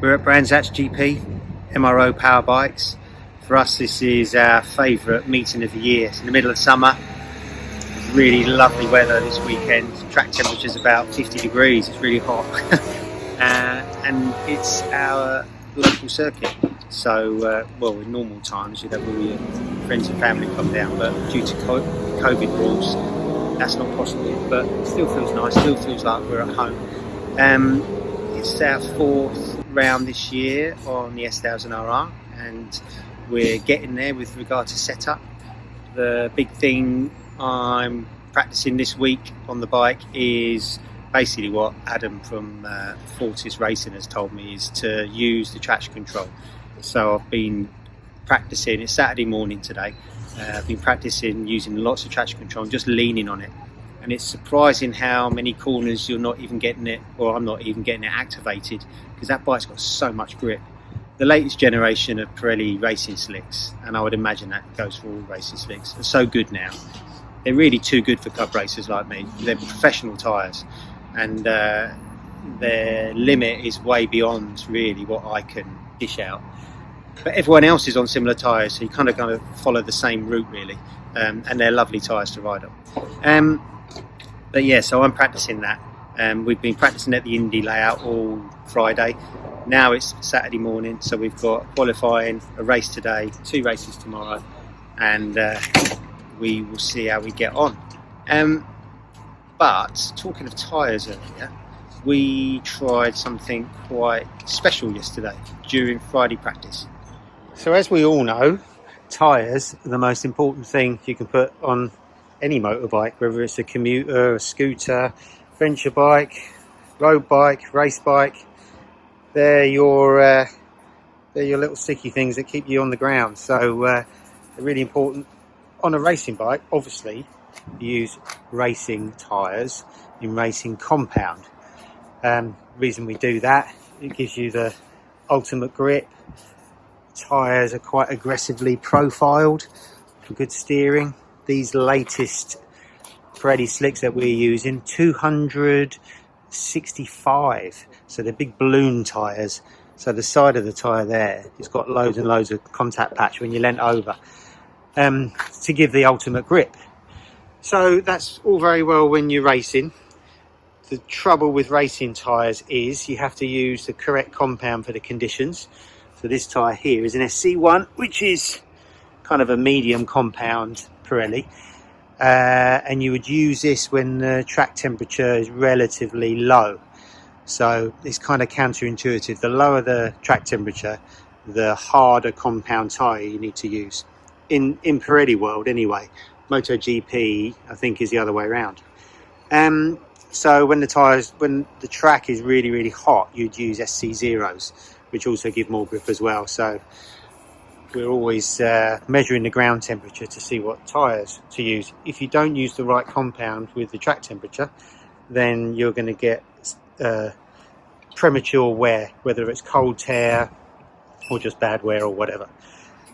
We're at Brands Hatch GP, MRO Powerbikes. For us, this is our favourite meeting of the year. It's in the middle of summer. It's really lovely weather this weekend. Track temperature's about 50 degrees. It's really hot. And it's our local circuit. So, well, in normal times, you'd have all your friends and family come down, but due to COVID rules, that's not possible. But it still feels nice. Still feels like we're at home. It's our fourth round this year on the S1000RR, and we're getting there with regard to setup. The big thing I'm practicing this week on the bike is basically what Adam from Fortis Racing has told me, is to use the traction control. So I've been practicing, it's Saturday morning today, I've been practicing using lots of traction control and just leaning on it. And it's surprising how many corners you're not even getting it, or I'm not even getting it activated, because that bike's got so much grip. The latest generation of Pirelli racing slicks, and I would imagine that goes for all racing slicks, are so good now. They're really too good for club racers like me. They're professional tyres, and their limit is way beyond really what I can dish out. But everyone else is on similar tyres, so you kind of follow the same route really, and they're lovely tyres to ride on. But yeah, so I'm practicing that. We've been practicing at the Indy layout all Friday. Now it's Saturday morning, so we've got qualifying, a race today, 2 races tomorrow, and we will see how we get on. But talking of tyres earlier, we tried something quite special yesterday during Friday practice. So as we all know, tyres are the most important thing you can put on any motorbike, whether it's a commuter, a scooter, venture bike, road bike, race bike. They're your little sticky things that keep you on the ground. So they're really important. On a racing bike, obviously, you use racing tyres in racing compound. Reason we do that, it gives you the ultimate grip. Tyres are quite aggressively profiled for good steering. These latest Pirelli slicks that we're using, 265, so they're big balloon tyres. So the side of the tyre there, it's got loads and loads of contact patch when you leant over, to give the ultimate grip. So that's all very well when you're racing. The trouble with racing tyres is you have to use the correct compound for the conditions. So this tyre here is an SC1, which is kind of a medium compound Pirelli, and you would use this when the track temperature is relatively low. So it's kind of counterintuitive. The lower the track temperature, the harder compound tyre you need to use. In Pirelli world anyway. MotoGP I think is the other way around. So when the track is really, really hot, you'd use SC0s, which also give more grip as well. So we're always measuring the ground temperature to see what tyres to use. If you don't use the right compound with the track temperature, then you're going to get premature wear, whether it's cold tear or just bad wear or whatever.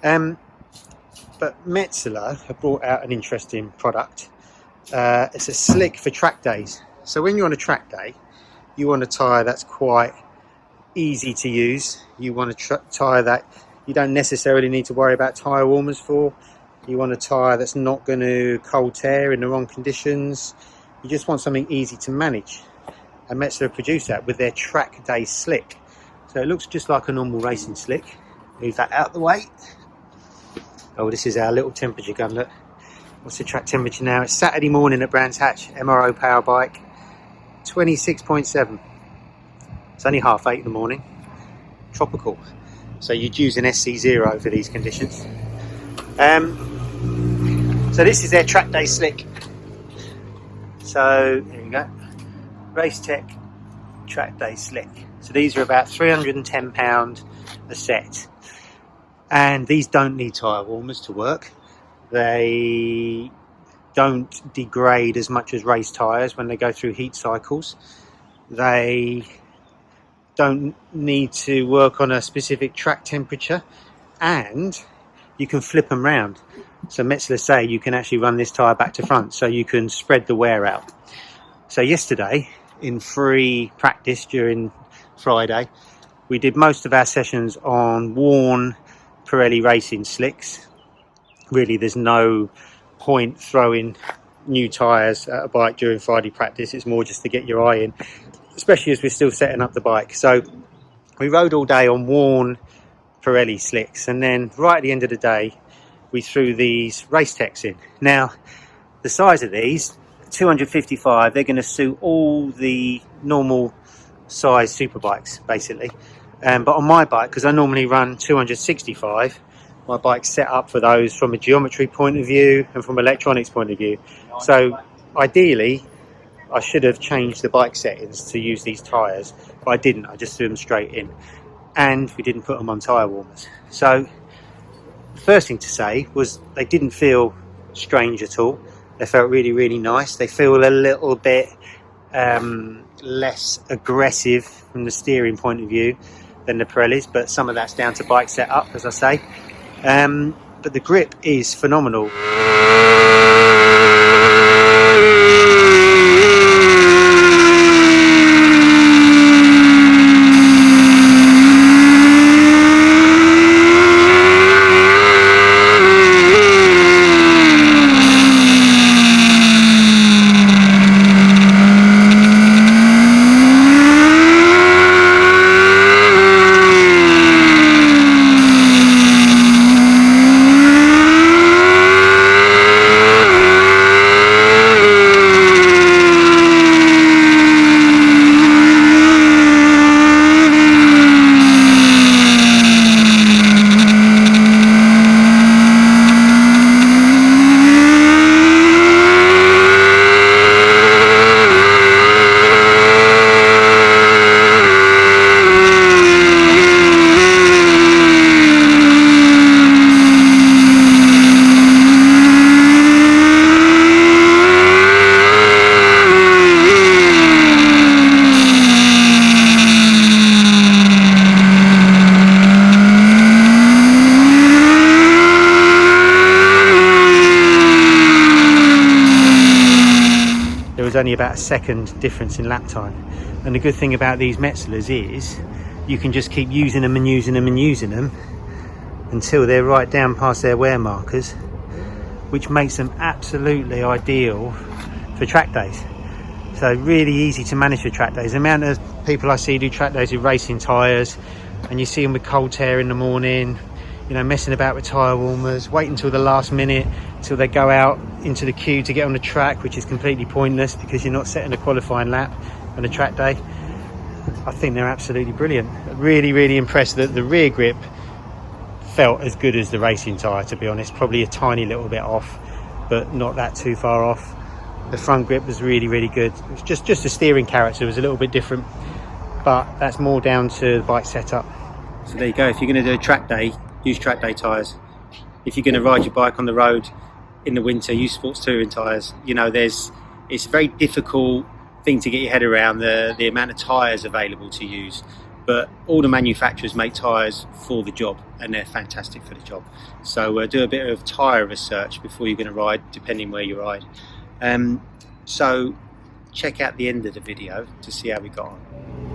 But Metzeler have brought out an interesting product. It's a slick for track days. So when you're on a track day, you want a tyre that's quite easy to use. You want a tyre that you don't necessarily need to worry about tyre warmers for. You want a tyre that's not going to cold tear in the wrong conditions. You just want something easy to manage. And Metzeler produced that with their Trackday slick. So it looks just like a normal racing slick. Move that out of the way. Oh, this is our little temperature gun. Look, what's the track temperature now? It's Saturday morning at Brands Hatch, MRO Powerbike, 26.7. It's only 8:30 in the morning. Tropical. So you'd use an SC0 for these conditions. So this is their Trackday slick. So there you go. Race Tech Trackday slick. So these are about £310 a set. And these don't need tyre warmers to work. They don't degrade as much as race tyres when they go through heat cycles. They don't need to work on a specific track temperature, and you can flip them round. So Metzeler say you can actually run this tyre back to front, so you can spread the wear out. So yesterday in free practice during Friday, We did most of our sessions on worn Pirelli racing slicks. Really, there's no point throwing new tyres at a bike during Friday practice. It's more just to get your eye in, especially as we're still setting up the bike. So we rode all day on worn Pirelli slicks, and then right at the end of the day we threw these race techs in. Now the size of these 255, they're going to suit all the normal size super bikes basically, but on my bike, because I normally run 265, my bike's set up for those from a geometry point of view and from electronics point of view. So ideally I should have changed the bike settings to use these tyres, but I didn't. I just threw them straight in, and we didn't put them on tyre warmers. So the first thing to say was they didn't feel strange at all. They felt really, really nice. They feel a little bit less aggressive from the steering point of view than the Pirellis, but some of that's down to bike setup, as I say. But the grip is phenomenal. Was only about a second difference in lap time, and the good thing about these Metzelers is you can just keep using them and using them and using them until they're right down past their wear markers, which makes them absolutely ideal for track days. So really easy to manage for track days. The amount of people I see do track days with racing tyres, and you see them with cold tear in the morning, you know, messing about with tyre warmers, wait until the last minute till they go out into the queue to get on the track, which is completely pointless because you're not setting a qualifying lap on a track day. I think they're absolutely brilliant. Really, really impressed that the rear grip felt as good as the racing tyre, to be honest. Probably a tiny little bit off, but not that too far off. The front grip was really, really good. It was just the steering character was a little bit different, but that's more down to the bike setup. So there you go. If you're going to do a track day, use track day tyres. If you're going to ride your bike on the road in the winter, use sports touring tyres. You know, it's a very difficult thing to get your head around, the amount of tyres available to use, but all the manufacturers make tyres for the job, and they're fantastic for the job. So do a bit of tyre research before you're going to ride, depending where you ride. So check out the end of the video to see how we got on.